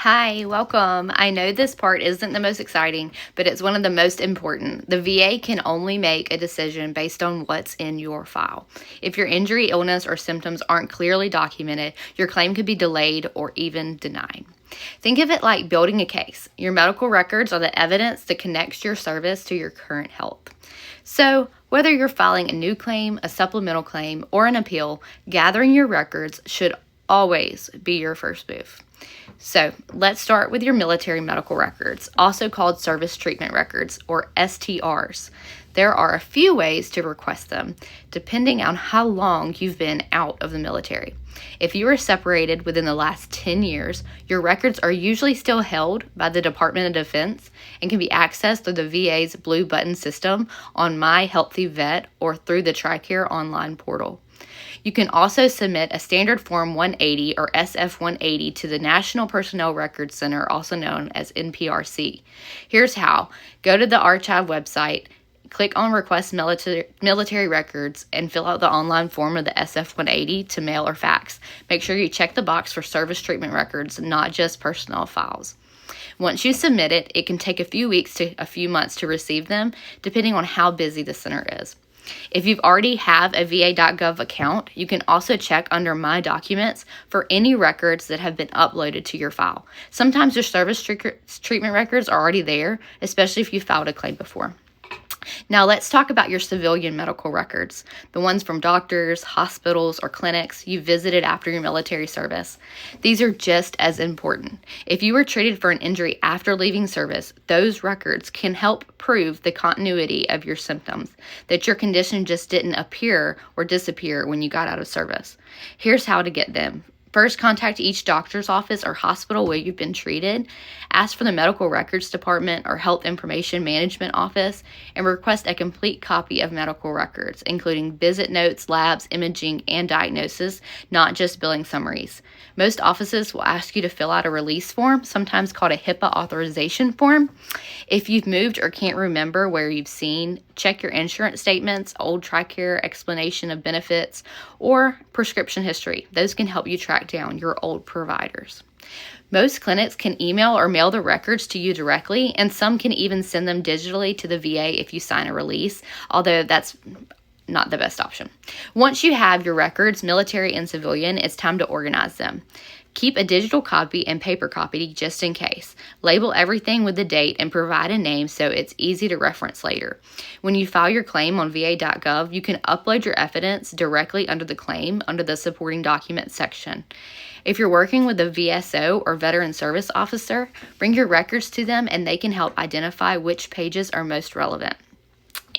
Hi, welcome. I know this part isn't the most exciting, but it's one of the most important. The VA can only make a decision based on what's in your file. If your injury, illness, or symptoms aren't clearly documented, your claim could be delayed or even denied. Think of it like building a case. Your medical records are the evidence that connects your service to your current health. So, whether you're filing a new claim, a supplemental claim, or an appeal, gathering your records should always be your first move. So let's start with your military medical records, also called service treatment records, or STRs. There are a few ways to request them, depending on how long you've been out of the military. If you were separated within the last 10 years, your records are usually still held by the Department of Defense and can be accessed through the VA's Blue Button system on My Healthy Vet or through the TRICARE online portal. You can also submit a standard Form 180 or SF-180 to the National Personnel Records Center, also known as NPRC. Here's how. Go to the Archive website, click on Request Military Records, and fill out the online form of the SF-180 to mail or fax. Make sure you check the box for service treatment records, not just personnel files. Once you submit it, it can take a few weeks to a few months to receive them, depending on how busy the center is. If you've already have a VA.gov account, you can also check under My Documents for any records that have been uploaded to your file. Sometimes your service treatment records are already there, especially if you filed a claim before. Now let's talk about your civilian medical records, the ones from doctors, hospitals, or clinics you visited after your military service. These are just as important. If you were treated for an injury after leaving service, those records can help prove the continuity of your symptoms, that your condition just didn't appear or disappear when you got out of service. Here's how to get them. First, contact each doctor's office or hospital where you've been treated. Ask for the Medical Records Department or Health Information Management Office and request a complete copy of medical records, including visit notes, labs, imaging, and diagnosis, not just billing summaries. Most offices will ask you to fill out a release form, sometimes called a HIPAA authorization form. If you've moved or can't remember where you've seen, check your insurance statements, old TRICARE explanation of benefits, or prescription history. Those can help you track down your old providers. Most clinics can email or mail the records to you directly, and some can even send them digitally to the VA if you sign a release, although that's not the best option. Once you have your records, military and civilian, it's time to organize them. Keep a digital copy and paper copy just in case. Label everything with the date and provide a name so it's easy to reference later. When you file your claim on VA.gov, you can upload your evidence directly under the claim under the supporting documents section. If you're working with a VSO or Veteran Service Officer, bring your records to them and they can help identify which pages are most relevant.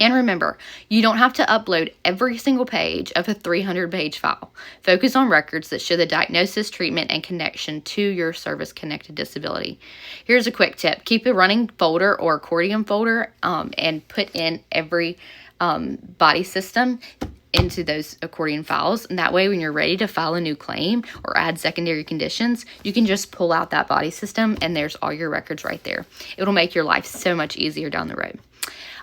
And remember, you don't have to upload every single page of a 300-page file. Focus on records that show the diagnosis, treatment, and connection to your service-connected disability. Here's a quick tip. Keep a running folder or accordion folder and put in every body system into those accordion files. And that way, when you're ready to file a new claim or add secondary conditions, you can just pull out that body system and there's all your records right there. It'll make your life so much easier down the road.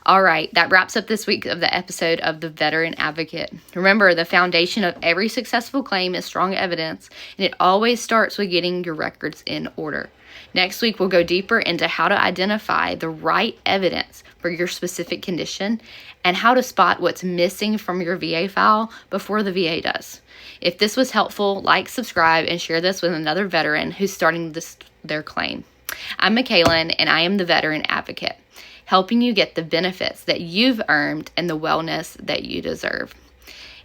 All right, that wraps up this week of the episode of The Veteran Advocate. Remember, the foundation of every successful claim is strong evidence, and it always starts with getting your records in order. Next week, we'll go deeper into how to identify the right evidence for your specific condition and how to spot what's missing from your VA file before the VA does. If this was helpful, like, subscribe, and share this with another veteran who's starting their claim. I'm McKaylin, and I am the Veteran Advocate, helping you get the benefits that you've earned and the wellness that you deserve.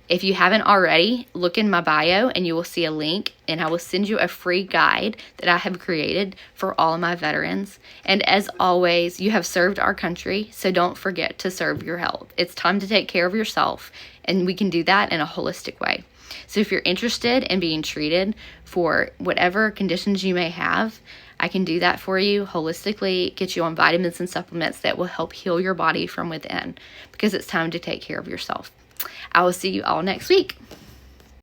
If you haven't already, look in my bio and you will see a link, and I will send you a free guide that I have created for all of my veterans. And as always, you have served our country, so don't forget to serve your health. It's time to take care of yourself, and we can do that in a holistic way. So if you're interested in being treated for whatever conditions you may have, I can do that for you holistically, get you on vitamins and supplements that will help heal your body from within, because it's time to take care of yourself. I will see you all next week.